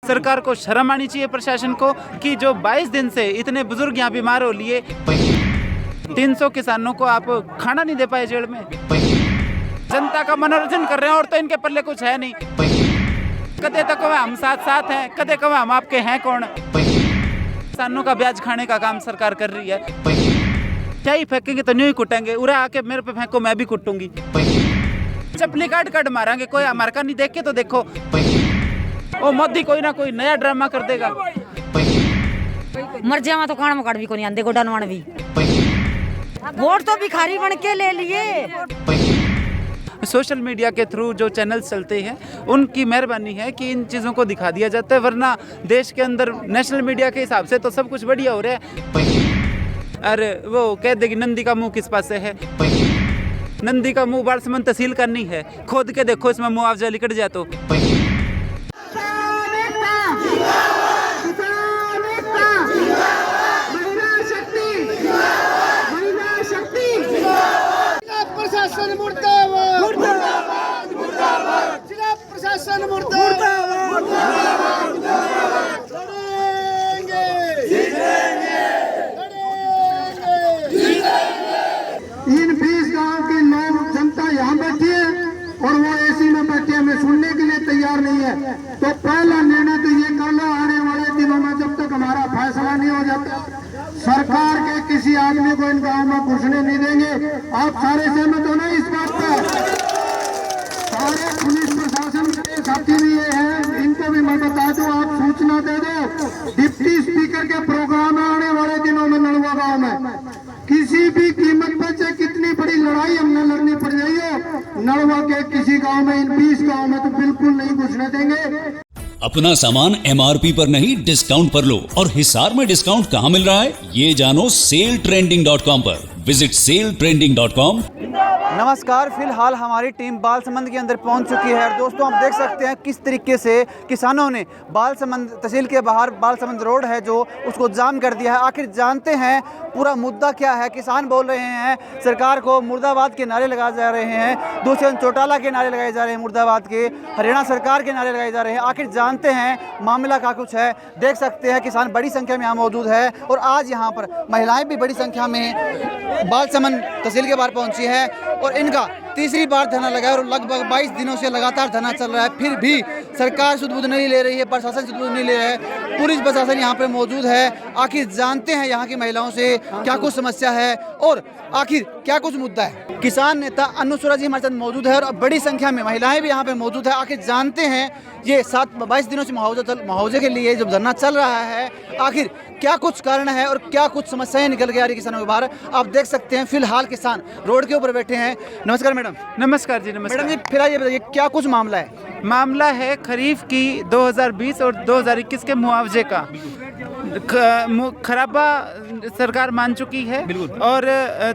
सरकार को शर्म आनी चाहिए, प्रशासन को, कि जो 22 दिन से इतने बुजुर्ग यहाँ बीमार हो लिए, 300 किसानों को आप खाना नहीं दे पाए जेल में, जनता का मनोरंजन कर रहे हैं और तो इनके पल्ले कुछ है नहीं। कदे तक हम साथ साथ हैं, कदे कब हम आपके हैं कौन। किसानों का ब्याज खाने का काम सरकार कर रही है। क्या ही फेंकेंगे तो न्यू ही कुटेंगे, उरे आके मेरे पे फेंको मैं भी कुटूंगी, चपली काट काट मारेंगे। कोई हमारे का नहीं देख के तो देखो, ओ मोदी कोई ना कोई नया ड्रामा कर देगा। मर जावा तो कान में काट भी को नहीं आंदे गोडा नवान भी, वोट तो भिखारी बन के ले लिए। सोशल मीडिया के थ्रू जो चैनल्स चलते हैं उनकी मेहरबानी है कि इन चीज़ों को दिखा दिया जाता है, वरना देश के अंदर नेशनल मीडिया के हिसाब से तो सब कुछ बढ़िया हो रहा है। अरे वो कह देगी नंदी का मुंह किस पास से है, नंदी का मुंह बालसमंद तहसील का नहीं है, खोद के देखो इसमें मुआवजा लिकट जाए तो। प्रशासन मुर्दाबाद, मुर्दाबाद, मुर्दाबाद, जिला प्रशासन मुर्दाबाद, मुर्दाबाद, मुर्दाबाद, लड़ेंगे, जीतेंगे, लड़ेंगे, जीतेंगे। इन 20 गांव के लोग जनता यहाँ बैठी है और वो एसी में बैठे हमें सुनने के लिए तैयार नहीं है। तो पहला निर्णय तो ये कर लो, आने वाले दिनों में जब तक हमारा फैसला नहीं हो जाता, सरकार के किसी आदमी को इन गाँव में घुसने नहीं देंगे। आप सारे सहमत हो ना इस बात पर? सारे पुलिस प्रशासन के साथी भी ये हैं, इनको भी मैं बता दूं, आप सूचना दे दो। डिप्टी स्पीकर के प्रोग्राम है आने वाले दिनों में नलवा गाँव में, किसी भी कीमत पर चाहे कितनी बड़ी लड़ाई हमने लड़नी पड़ जाए हो, नलवा के किसी गाँव में, इन 20 गाँव में तो बिल्कुल नहीं घुसने देंगे। अपना सामान MRP पर नहीं डिस्काउंट पर लो। और हिसार में डिस्काउंट कहाँ मिल रहा है ये जानो सेलट्रेंडिंग.com पर। विजिट सेलट्रेंडिंग.com। नमस्कार, फिलहाल हमारी टीम बालसमंद के अंदर पहुंच चुकी है और दोस्तों आप देख सकते हैं किस तरीके से किसानों ने बालसमंद तहसील के बाहर बालसमंद रोड है जो उसको जाम कर दिया है। आखिर जानते हैं पूरा मुद्दा क्या है। किसान बोल रहे हैं सरकार को मुर्दाबाद के नारे लगाए जा रहे हैं, दुष्यंत चौटाला के नारे लगाए जा रहे हैं, मुर्दाबाद के, हरियाणा सरकार के नारे लगाए जा रहे हैं। आखिर जानते हैं मामला क्या कुछ है। देख सकते हैं किसान बड़ी संख्या में यहाँ मौजूद है और आज यहाँ पर महिलाएं भी बड़ी संख्या में बालसमंद तहसील के बाहर पहुंची है और इनका तीसरी बार धरना लगा है और लगभग 22 दिनों से लगातार धरना चल रहा है। फिर भी सरकार सुध-बुध नहीं ले रही है, प्रशासन सुध-बुध नहीं ले रहा है, पुलिस प्रशासन यहाँ पे मौजूद है। आखिर जानते हैं यहाँ की महिलाओं से क्या कुछ समस्या है और आखिर क्या कुछ मुद्दा है। किसान नेता अनुसुरा जी हमारे साथ मौजूद है और बड़ी संख्या में महिलाएं भी यहाँ पे मौजूद है। आखिर जानते हैं ये 22 दिनों से मुआवजे के लिए जब धरना चल रहा है, आखिर क्या कुछ कारण है और क्या कुछ समस्याएं निकल के आ रही किसानों के बाहर। आप देख सकते हैं फिलहाल किसान रोड के ऊपर बैठे हैं। नमस्कार मैडम। नमस्कार जी, नमस्कार। मैडम जी फिलहाल ये बताइए क्या कुछ मामला है? मामला है खरीफ की 2020 और 2021 के मुआवजे का। खराबा सरकार मान चुकी है और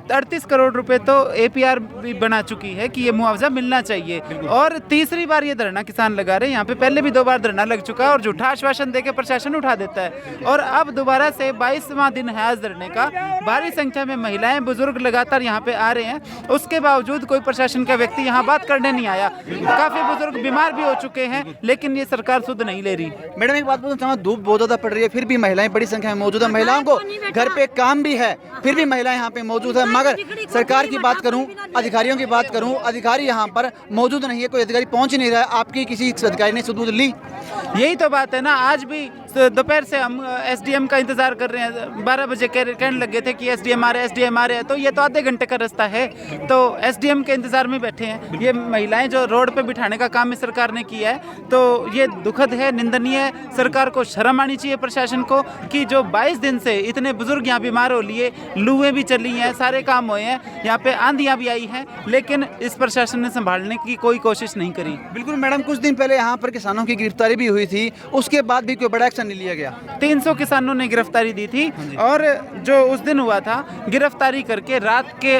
38 करोड़ रुपए तो APR भी बना चुकी है कि ये मुआवजा मिलना चाहिए। और तीसरी बार ये धरना किसान लगा रहे हैं। यहाँ पे पहले भी 2 बार धरना लग चुका है और झूठा आश्वासन देके प्रशासन उठा देता है और अब दोबारा से 22वां दिन है आज धरने का। भारी संख्या में महिलाएं बुजुर्ग लगातार यहाँ पे आ रहे हैं, उसके बावजूद कोई प्रशासन का व्यक्ति यहाँ बात करने नहीं आया। काफी बुजुर्ग बीमार भी हो चुके हैं लेकिन ये सरकार सुध नहीं ले रही। मैडम एक बात बोलूं, धूप बहुत ज्यादा पड़ रही है, फिर भी महिलाएं बड़ी संख्या में मौजूद है। महिलाओं को घर पे काम भी है, फिर भी महिलाएं यहाँ पे मौजूद है। मगर सरकार की बात करूं, अधिकारियों की बात करूं, अधिकारी यहाँ पर मौजूद नहीं है, कोई अधिकारी पहुंच ही नहीं रहा है। आपकी किसी अधिकारी ने सुध-बुध ली? यही तो बात है ना। आज भी दोपहर से हम SDM का इंतजार कर रहे हैं। 12 बजे कहने लगे थे कि SDM आ रहे हैं, SDM आ रहे हैं, तो ये तो आधे घंटे का रास्ता है, तो SDM के इंतजार में बैठे हैं। ये महिलाएं जो रोड पे बिठाने का काम इस सरकार ने किया है तो ये दुखद है, निंदनीय है। सरकार को शर्म आनी चाहिए, प्रशासन को, कि जो 22 दिन से इतने बुजुर्ग यहाँ बीमार हो लिए, लूहें भी चली हैं, सारे काम हुए हैं, यहाँ पे आंधियाँ भी आई हैं, लेकिन इस प्रशासन ने संभालने की कोई कोशिश नहीं करी। बिल्कुल मैडम, कुछ दिन पहले यहाँ पर किसानों की गिरफ्तारी भी हुई थी, उसके बाद भी कोई बड़ा एक्शन नहीं लिया गया। 300 किसानों ने गिरफ्तारी दी थी और जो उस दिन हुआ था, गिरफ्तारी करके रात के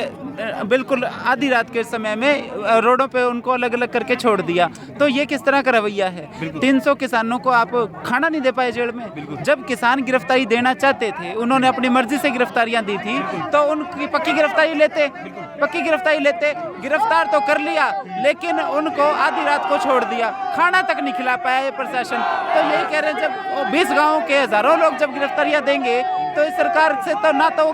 बिल्कुल आधी रात के समय में रोडों पे उनको अलग अलग करके छोड़ दिया। तो ये किस तरह का रवैया है? 300 किसानों को आप खाना नहीं दे पाए जेल में। जब किसान गिरफ्तारी देना चाहते थे, उन्होंने अपनी मर्जी से गिरफ्तारियां दी थी, तो उनकी पक्की गिरफ्तारी लेते, गिरफ्तार तो कर लिया लेकिन उनको आधी रात को छोड़ दिया, खाना तक नहीं खिला पाया ये प्रशासन। तो यही कह रहे हैं, जब 20 गाँव के हजारों लोग जब गिरफ्तारियां देंगे तो इस सरकार से तो ना तो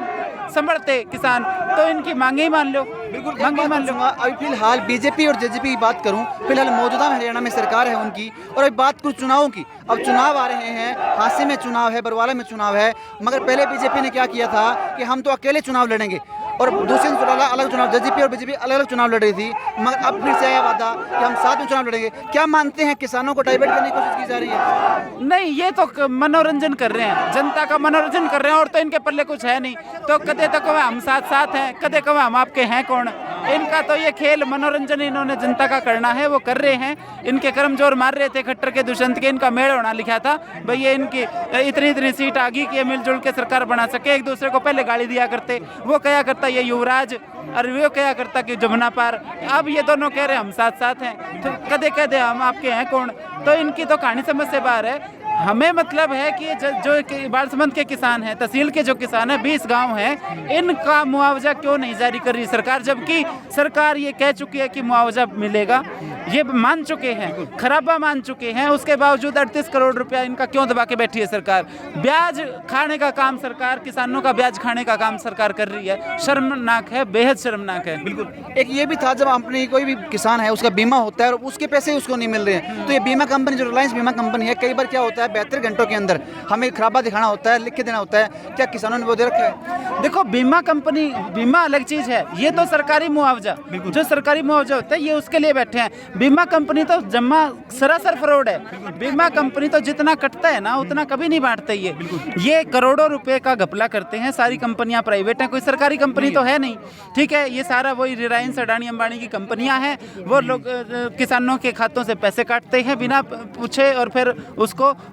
संभलते किसान, तो इनकी मांगे ही मान लो। बिल्कुल मांगे मान लो। अभी फिलहाल बीजेपी और जेजेपी की बात करूं, फिलहाल मौजूदा हरियाणा में सरकार है उनकी, और अभी बात कुछ चुनावों की। अब चुनाव आ रहे हैं, हांसी में चुनाव है, बरवाला में चुनाव है, मगर पहले बीजेपी ने क्या किया था कि हम तो अकेले चुनाव लड़ेंगे, और दूसरे अलग चुनाव, जेजेपी और बीजेपी अलग अलग चुनाव लड़ रही थी, मगर अब फिर से आया वादा कि हम साथ में चुनाव लड़ेंगे। क्या मानते हैं किसानों को डाइवर्ट करने की कोशिश की जा रही है? नहीं, ये तो मनोरंजन कर रहे हैं, जनता का मनोरंजन कर रहे हैं, और तो इनके पल्ले कुछ है नहीं। तो कदे तक हम साथ हैं, कदे कब हम आपके हैं कौन। इनका तो ये खेल मनोरंजन इन्होंने जनता का करना है, वो कर रहे हैं। इनके कर्मजोर मार रहे थे खट्टर के दुष्यंत के, इनका मेड़ होना लिखा था भाई, ये इनकी इतनी सीट आ गई कि ये मिलजुल के सरकार बना सके। एक दूसरे को पहले गाली दिया करते, वो कहा करता ये युवराज, और वो क्या करता कि जमुना पार। अब ये दोनों कह रहे हम साथ हैं, तो कदे कदे हम आपके हैं कौन। तो इनकी तो कहानी समझ से बाहर है। हमें मतलब है कि जो बालसमंद के किसान हैं, तहसील के जो किसान हैं, 20 गांव हैं, इनका मुआवजा क्यों नहीं जारी कर रही सरकार, जबकि सरकार ये कह चुकी है कि मुआवजा मिलेगा, ये मान चुके हैं, खराबा मान चुके हैं। उसके बावजूद 38 करोड़ रुपया इनका क्यों दबा के बैठी है सरकार। ब्याज खाने का काम सरकार, किसानों का ब्याज खाने का काम सरकार कर रही है। शर्मनाक है, बेहद शर्मनाक है। बिल्कुल। एक ये भी था, जब अपने कोई भी किसान है उसका बीमा होता है और उसके पैसे उसको नहीं मिल रहे हैं, तो ये बीमा कंपनी, जो रिलायंस बीमा कंपनी है, कई बार क्या होता है 72 घंटों के अंदर हमें खराबा दिखाना होता है, लिख के देना होता है। क्या किसानों ने वो दे रखा है? देखो, बीमा कंपनी, बीमा अलग चीज है, ये तो सरकारी मुआवजा, जो सरकारी मुआवजा होता है ये उसके लिए बैठे हैं। बीमा कंपनी तो जमा सरासर फ्रॉड है। बीमा कंपनी तो जितना कटता है ना उतना कभी नहीं बांटते। ये करोड़ों रुपए का घपला करते हैं। सारी कंपनियां प्राइवेट हैं, कोई सरकारी कंपनी तो है नहीं। ठीक है, ये सारा वही रिलायंस, अडानी, अंबानी की कंपनियां हैं। वो लोग किसानों के खातों से पैसे काटते हैं बिना पूछे, और फिर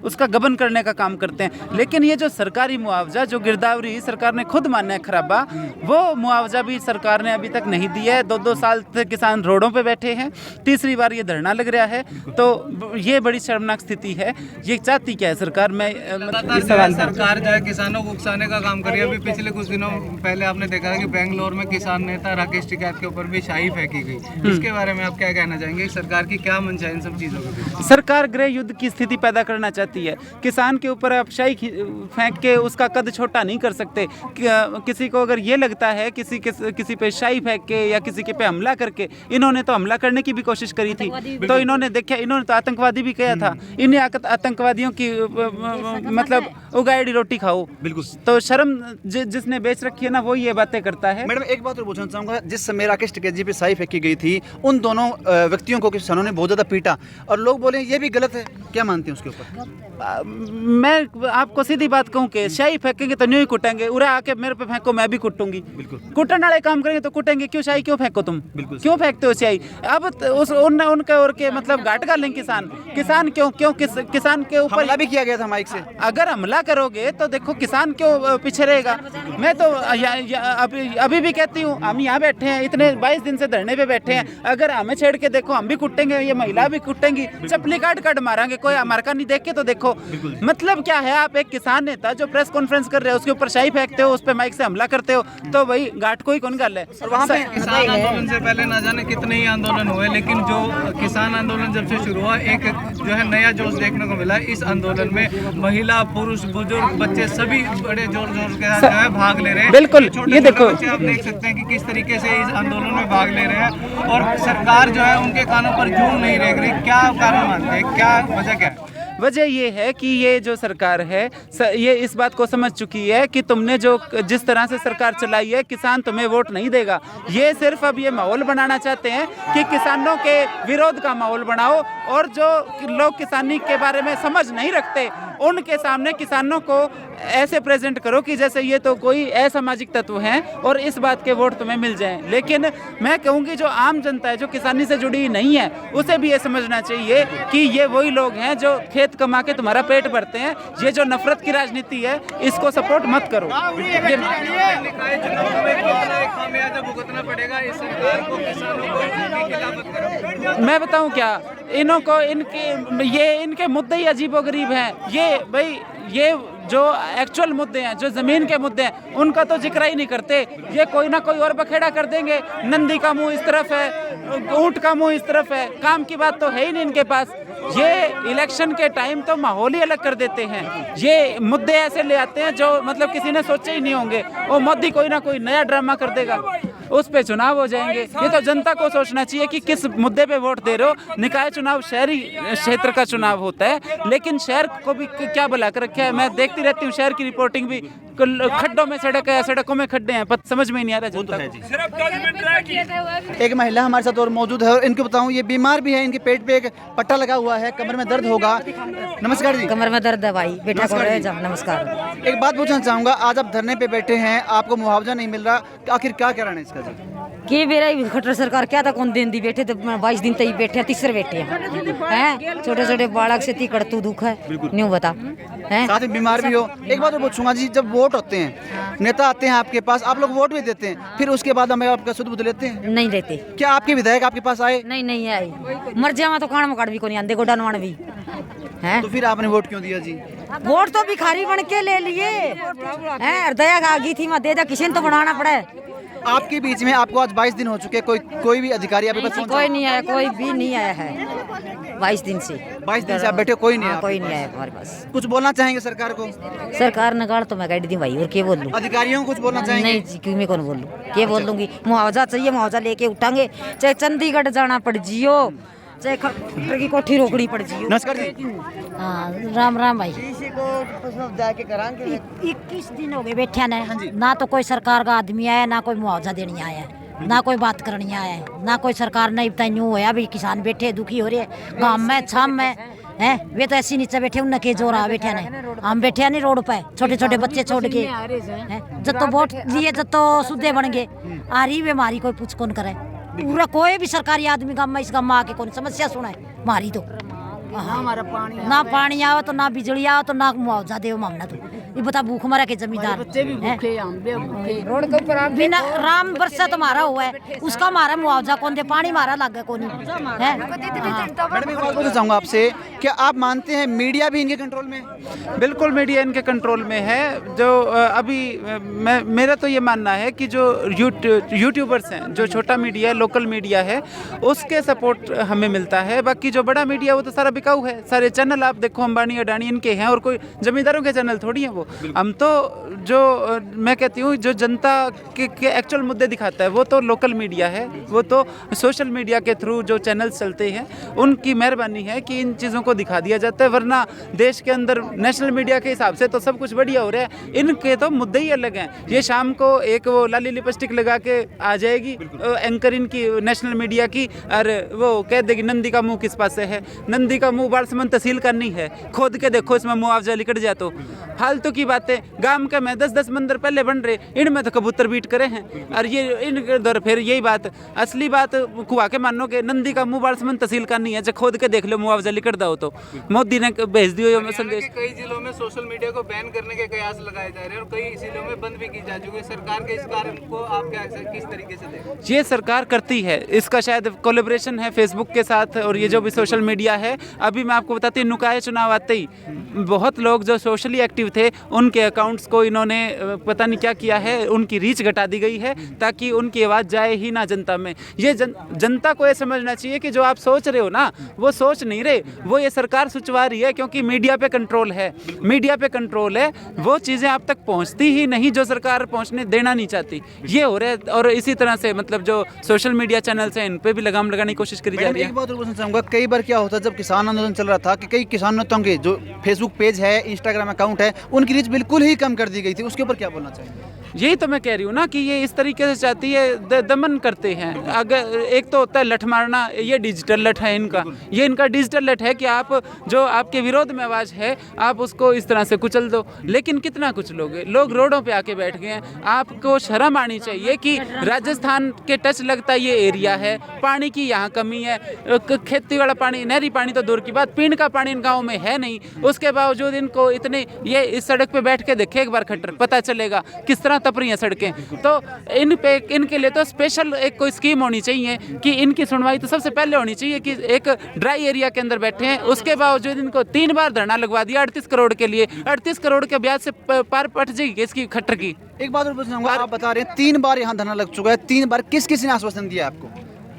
उसका गबन करने का काम करते हैं। लेकिन ये जो सरकारी मुआवजा, जो गिरदावरी सरकार ने खुद माना है खराबा, वो मुआवजा भी सरकार ने अभी तक नहीं दिया है। 2-2 साल से किसान रोडों पे बैठे हैं, तीसरी बार ये धरना लग रहा है। तो ये बड़ी शर्मनाक स्थिति है। ये चाहती क्या है सरकार? मैं सरकार जो है किसानों को उकसाने का काम कर रही है। अभी पिछले कुछ दिनों पहले आपने देखा है कि बेंगलोर में किसान नेता राकेश टिकैत के ऊपर भी शाही फेंकी गई। इसके बारे में आप क्या कहना चाहेंगे? सरकार की क्या मंशा है इन सब चीजों के? सरकार गृह युद्ध की स्थिति पैदा करना चाहती है। किसान के ऊपर आप शाही फेंक के उसका कद छोटा नहीं कर सकते। किसी को अगर ये लगता है किसी पे शाही फेंक के या किसी के पे हमला करके, इन्होंने तो हमला करने की भी कोशिश करी थी, तो इन्होंने तो आतंकवादी भी कहा था। इन्हें आतंकवादियों की मतलब उगाड़ी रोटी खाओ। बिल्कुल। तो शर्म जिसने बेच रखी है ना, वो ये बातें करता है। मैडम, एक बात और पूछना चाहूँगा, जिस समय राकेश टिकैत जी पे शाही फेंकी गई थी, उन दोनों व्यक्तियों को किसानों ने बहुत ज़्यादा पीटा, और लोग बोले ये भी गलत है। क्या मानते हैं उसके ऊपर? मैं आपको सीधी बात कहूँ कि शाही फेंकेंगे तो न्यू ही कुटेंगे। उरे आके मेरे पे फेंको, मैं भी कुटूंगी। बिल्कुल। कुटन वाले काम करेंगे तो कुटेंगे। क्यों शाही क्यों फेंको तुम? बिल्कुल। क्यों फेंकते हो शाही? अब उनके और के मतलब घाट कर लेंगे किसान क्यों किसान के ऊपर हमला भी किया गया था माइक से। अगर हमला करोगे तो देखो किसान क्यों पीछे रहेगा। मैं तो अभी भी कहती हूँ, हम यहाँ बैठे हैं, इतने 22 दिन से धरने पे बैठे हैं, अगर हमें छेड़ के देखो हम भी कुटेंगे, ये महिला भी कुटेंगी, चपली काट मारांगे। कोई हमारे का नहीं देख के तो देखो। मतलब क्या है, आप एक किसान नेता जो प्रेस कॉन्फ्रेंस कर रहे हो उसके ऊपर शाही फेंकते हो, उस पर माइक से हमला करते हो, तो वही घाट को ही कौन गल है। और वहाँ पे किसान आंदोलन से पहले ना जाने कितने ही आंदोलन हुए, लेकिन जो किसान आंदोलन जब से शुरू हुआ, एक जो है नया जोश देखने को मिला। इस आंदोलन में महिला, पुरुष, बुजुर्ग, बच्चे सभी बड़े जोर के साथ जो है भाग ले रहे हैं। बिल्कुल, ये देखो बच्चे आप देख सकते हैं कि किस तरीके से इस आंदोलन में भाग ले रहे हैं, और सरकार जो है उनके कानों पर जूं नहीं रेंग रही। क्या कारण मानते हैं, क्या वजह क्या है? वजह ये है कि ये जो सरकार है ये इस बात को समझ चुकी है कि तुमने जिस तरह से सरकार चलाई है, किसान तुम्हें वोट नहीं देगा। ये सिर्फ अब ये माहौल बनाना चाहते हैं कि किसानों के विरोध का माहौल बनाओ, और जो लोग किसानी के बारे में समझ नहीं रखते उनके सामने किसानों को ऐसे प्रेजेंट करो कि जैसे ये तो कोई असामाजिक तत्व हैं और इस बात के वोट तुम्हें मिल जाएं। लेकिन मैं कहूँगी जो आम जनता है, जो किसानी से जुड़ी नहीं है, उसे भी ये समझना चाहिए कि ये वही लोग हैं जो खेत खेत कमा के तुम्हारा पेट भरते हैं। ये जो नफरत की राजनीति है इसको सपोर्ट मत करो। निकाय चुनाव में खामियाजा भुगतना पड़ेगा इस सरकार को, किसानों को, इनकी खिलाफत करो। मैं बताऊं क्या, इन्हों को इनके मुद्दे ही अजीबोगरीब हैं। ये भाई ये जो एक्चुअल मुद्दे हैं, जो ज़मीन के मुद्दे हैं, उनका तो जिक्र ही नहीं करते। ये कोई ना कोई और बखेड़ा कर देंगे। नंदी का मुंह इस तरफ है, ऊंट का मुंह इस तरफ है, काम की बात तो है ही नहीं इनके पास। ये इलेक्शन के टाइम तो माहौल ही अलग कर देते हैं। ये मुद्दे ऐसे ले आते हैं जो मतलब किसी ने सोचे ही नहीं होंगे। वो मोदी कोई ना कोई नया ड्रामा कर देगा, उस पे चुनाव हो जाएंगे। ये तो जनता को सोचना चाहिए कि किस मुद्दे पे वोट दे रहे हो। निकाय चुनाव शहरी क्षेत्र का चुनाव होता है, लेकिन शहर को भी क्या बुला कर रखा है। मैं देखती रहती हूँ शहर की रिपोर्टिंग भी, खड्डों में सड़क है, सड़कों में खड्डे हैं, समझ में नहीं आ रहा जनता को। एक महिला हमारे साथ और मौजूद है और इनको बताऊं ये बीमार भी है, इनके पेट पे एक पट्टा लगा हुआ है, कमर में दर्द होगा। नमस्कार जी। कमर में दर्द है भाई, बेटा को रहे जब। नमस्कार। एक बात पूछना चाहूंगा, आज आप धरने पे बैठे हैं, आपको मुआवजा नहीं मिल रहा, आखिर क्या कारण है इसका जी? कि मेरा खट्टर सरकार क्या था, कौन दिन दी बैठे तो 22 दिन तक बैठे, तीसरे बैठे हैं। छोटे छोटे बालक से ती कड़तू दुख है, न्यू बता हैं। साथ में बीमार भी हो। एक बात और पूछूंगा जी, जब वोट होते हैं, नेता आते हैं आपके पास, आप लोग वोट भी देते हैं, फिर उसके बाद हमें आपका सुध बुध लेते हैं? नहीं देते। क्या आपके विधायक आपके पास आए? नहीं आई। मर जावा तो खाना मकाड़ भी को नहीं आंदे, गोडा नवाण भी हैं। तो फिर आपने वोट क्यों दिया जी? वोट तो भिखारी बन के ले लिए हैं। दया आ गई थी, मैं दे किसी ने तो बनाना पड़े। आपके बीच में आपको आज 22 दिन हो चुके, कोई भी अधिकारी आपके पास? कोई नहीं आया, कोई भी नहीं आया है 22 दिन से। 22 दिन से आप बैठे, कोई नहीं आया? कोई नहीं आया हमारे पास। कुछ बोलना चाहेंगे सरकार को? सरकार नगाड़ तो मैं काट दी भाई, और क्या बोल लूं? अधिकारियों को कुछ बोलना चाहेंगे? नहीं जी, क्यों मैं कौन बोल लूं, क्या बोल लूंगी। मुआवजा चाहिए, मुआवजा लेके उठाएंगे, चाहे चंडीगढ़ जाना पड़ जियो, चाहे खट्टर की कोठी रोकनी पड़ जियो। नमस्कार जी। हाँ, राम राम भाई। 21 दिन हो गए बैठे ना तो कोई सरकार का आदमी आया, ना कोई मुआवजा देने आया, ना कोई बात करनी आया, ना कोई सरकार नहीं बताई। यूँ होया भी किसान बैठे दुखी हो रहे गांव में छाम में हैं। वे तो ऐसी नीचे बैठे, उनके जोर आ बैठे ने, हम बैठे नहीं रोड पे, छोटे छोटे बच्चे छोड़ के। जब तो वोट लिए, जब तो सुधे बन गए, आ रही वे मारी कोई पूछ कौन करे। पूरा कोई भी सरकारी आदमी गाँव में, इस गाँव में आके कौन समस्या सुना है मारी तो। ना पानी आओ तो ना बिजली आओ तो ना मुआवजा दे मामला। तो ये बता भूख मरा के जमींदार बिना राम बरसा तो मारा हुआ है, उसका मारा मुआवजा कौन दे, पानी मारा लग कौन है। मैडम एक बात पूछना चाहूंगा आपसे, क्या आप मानते हैं मीडिया भी इनके कंट्रोल में? बिल्कुल मीडिया इनके कंट्रोल में है। जो अभी मेरा तो ये मानना है कि जो यूट्यूबर्स हैं, जो छोटा मीडिया है, लोकल मीडिया है, उसके सपोर्ट हमें मिलता है। बाकी जो बड़ा मीडिया वो तो सारा बिकाऊ है। सारे चैनल आप देखो, अंबानी अडानी इनके हैं, और कोई जमींदारों के चैनल थोड़ी हैं वो। हम तो जो मैं कहती हूँ जो जनता के एक्चुअल मुद्दे दिखाता है वो तो लोकल मीडिया है। वो तो सोशल मीडिया के थ्रू जो चैनल्स चलते हैं उनकी मेहरबानी है कि इन चीज़ों को दिखा दिया जाता है, वरना देश के अंदर नेशनल मीडिया के हिसाब से तो सब कुछ बढ़िया हो रहा है। इनके तो मुद्दे ही अलग हैं। ये शाम को एक वो लाली लिपस्टिक लगा के आ जाएगी एंकर इनकी नेशनल मीडिया की, और वो कह देगी नंदी का मुंह किस पास से है। नंदी का मुंह बालसमंद तहसील का नहीं है, खोद के देखो इसमें मुआवजा लिकट जाए तो। फालतू की बातें। गांव के में 10-10 मंदिर पहले बन रहे, इनमें तो कबूतर बीट करे हैं, और ये इन दर फिर यही बात असली बात कुआ के मानो के नंदी का मुंह बालसमंद तहसील का नहीं है, जब खोद के देख लो मुआवजा लिकट दो। तो मोदी ने भेज दियो संदेश। कई जिलों में सोशल मीडिया को बैन करने के कयास लगाए जा रहे हैं और कई जिलों में बंद भी की जा चुकी है। सरकार के इस कार्य को आप क्या किस तरीके से देखें? ये सरकार करती है, इसका शायद कोलैबोरेशन है फेसबुक के साथ, और ये जो भी सोशल मीडिया है। अभी मैं आपको बताती हूँ, निकाय चुनाव आते ही बहुत लोग जो सोशली एक्टिव थे उनके अकाउंट्स को इन्होंने पता नहीं क्या किया है, उनकी रीच घटा दी गई है ताकि उनकी आवाज़ जाए ही ना जनता में। ये जनता को ये समझना चाहिए कि जो आप सोच रहे हो ना वो सोच नहीं रहे, वो ये सरकार सोचवा रही है, क्योंकि मीडिया पे कंट्रोल है। मीडिया पे कंट्रोल है, वो चीज़ें आप तक पहुंचती ही नहीं जो सरकार पहुंचने देना नहीं चाहती। ये हो रहा है, और इसी तरह से मतलब जो सोशल मीडिया चैनल्स हैं इन पे भी लगाम लगाने की कोशिश करी जा रही है। एक बात और पूछना चाहूँगा, कई बार क्या होता है जब किसान आंदोलन चल रहा था कि कई किसान नेताओं के जो फेसबुक पेज है, इंस्टाग्राम अकाउंट है, उनकी रीच बिल्कुल ही कम कर दी गई थी, उसके ऊपर क्या बोलना चाहिए? यही तो मैं कह रही हूँ ना कि ये इस तरीके से चाहती है, दमन करते हैं। अगर एक तो होता है लठ मारना, ये डिजिटल लठ है इनका, ये इनका डिजिटल लठ है कि आप जो आपके विरोध में आवाज़ है आप उसको इस तरह से कुचल दो। लेकिन कितना कुचलोगे, लोग रोडों पे आके बैठ गए हैं। आपको शर्म आनी चाहिए कि राजस्थान के टच लगता ये एरिया है, पानी की यहाँ कमी है, खेती वाला पानी, नहरी पानी तो दूर की बात, पीने का पानी इन गाँव में है नहीं। उसके बावजूद इनको इतने, ये इस सड़क पे बैठ के देखे एक बार खट्टर, पता चलेगा किस तरह तप रही हैं सड़कें। तो इनके लिए तो स्पेशल एक कोई स्कीम होनी चाहिए कि इनकी सुनवाई तो सबसे पहले होनी चाहिए कि एक ड्राई एरिया के अंदर बैठे हैं, उसके बावजूद इनको 3 बार धरना लगवा दिया 38 करोड़ के लिए। 38 करोड़ के ब्याज से पार पट जाएगी इसकी खट्टर की। एक बात और पूछना चाहूंगा, आप बता रहे हैं 3 बार यहाँ धरना लग चुका है, 3 बार किस किसी ने आश्वासन दिया आपको?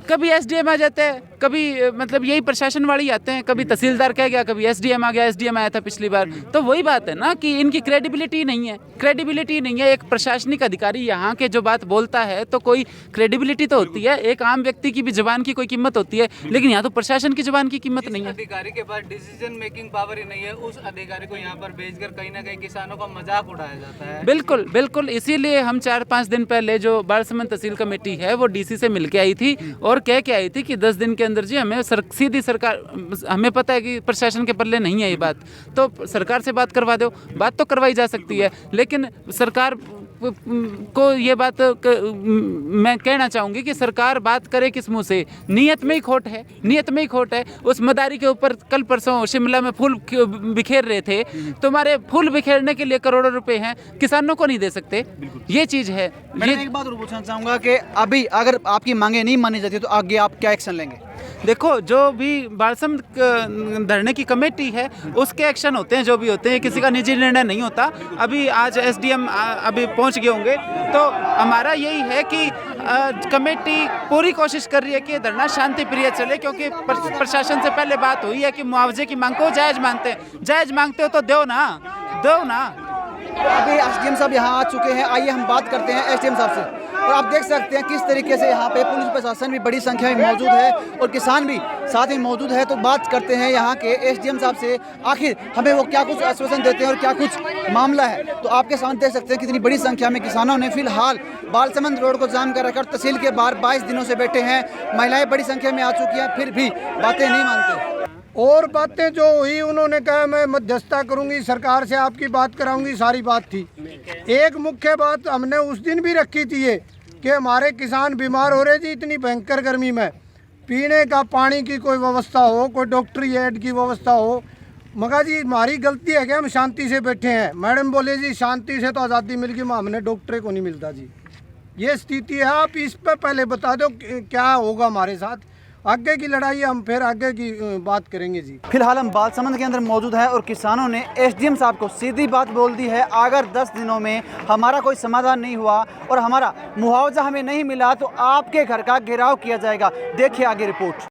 कभी एसडीएम आ जाते हैं, कभी मतलब यही प्रशासन वाले ही आते हैं, कभी तहसीलदार कह गया, कभी एसडीएम आ गया, एसडीएम आया था पिछली बार। तो वही बात है ना कि इनकी क्रेडिबिलिटी नहीं है, क्रेडिबिलिटी नहीं है। एक प्रशासनिक अधिकारी यहाँ के जो बात बोलता है तो कोई क्रेडिबिलिटी तो होती है, एक आम व्यक्ति की भी जुबान की कोई कीमत होती है, लेकिन यहाँ तो प्रशासन की जुबान की कीमत नहीं है। अधिकारी के पास डिसीजन मेकिंग पावर ही नहीं है, उस अधिकारी को यहाँ पर भेजकर कहीं ना कहीं किसानों का मजाक उड़ाया जाता है। बिल्कुल बिल्कुल, इसीलिए हम 4-5 दिन पहले जो बालसमंद तहसील कमेटी है वो डीसी से मिल के आई थी और कह के आई थी कि 10 दिन के अंदर जी हमें सीधी सरकार, हमें पता है कि प्रशासन के पल्ले नहीं है ये बात, तो सरकार से बात करवा दो। बात तो करवाई जा सकती है, लेकिन सरकार को ये बात मैं कहना चाहूँगी कि सरकार बात करे किस मुँह से? नीयत में ही खोट है, नीयत में ही खोट है। उस मदारी के ऊपर कल परसों शिमला में फूल बिखेर रहे थे, तुम्हारे फूल बिखेरने के लिए करोड़ों रुपए हैं, किसानों को नहीं दे सकते, ये चीज़ है। मैं एक बात और पूछना चाहूँगा कि अभी अगर आपकी मांगे नहीं मानी जाती तो आगे आप क्या एक्शन लेंगे? देखो, जो भी बालसमंद धरने की कमेटी है उसके एक्शन होते हैं, जो भी होते हैं, किसी का निजी निर्णय नहीं होता। अभी आज एसडीएम अभी पहुंच गए होंगे, तो हमारा यही है कि कमेटी पूरी कोशिश कर रही है कि धरना शांति प्रिय चले, क्योंकि प्रशासन से पहले बात हुई है कि मुआवजे की मांग को जायज़ मांगते हो तो दो ना। अभी एसडीएम साहब यहाँ आ चुके हैं, आइए हम बात करते हैं एसडीएम साहब से। और आप देख सकते हैं किस तरीके से यहाँ पे पुलिस प्रशासन भी बड़ी संख्या में मौजूद है और किसान भी साथ ही मौजूद है। तो बात करते हैं यहाँ के एसडीएम साहब से, आखिर हमें वो क्या कुछ आश्वासन देते हैं और क्या कुछ मामला है। तो आपके सामने देख सकते हैं कितनी बड़ी संख्या में किसानों ने फिलहाल बालसमंद रोड को जाम कर रखा, तहसील के बाहर 22 दिनों से बैठे हैं। महिलाएं बड़ी संख्या में आ चुकी हैं, फिर भी बातें नहीं मानते। और बातें जो हुई, उन्होंने कहा मैं मध्यस्थता करूंगी, सरकार से आपकी बात कराऊंगी, सारी बात थी। एक मुख्य बात हमने उस दिन भी रखी थी ये कि हमारे किसान बीमार हो रहे जी इतनी भयंकर गर्मी में, पीने का पानी की कोई व्यवस्था हो, कोई डॉक्टरी एड की व्यवस्था हो। मगर जी हमारी गलती है कि हम शांति से बैठे हैं। मैडम बोले जी शांति से तो आज़ादी मिल गई, हमने डॉक्टरी को नहीं मिलता जी। ये स्थिति है, आप इस पर पहले बता दो क्या होगा हमारे साथ। आगे की लड़ाई हम फिर आगे की बात करेंगे जी। फिलहाल हम बालसमंद के अंदर मौजूद हैं और किसानों ने एसडीएम साहब को सीधी बात बोल दी है, अगर 10 दिनों में हमारा कोई समाधान नहीं हुआ और हमारा मुआवजा हमें नहीं मिला तो आपके घर का घेराव किया जाएगा। देखिए आगे रिपोर्ट।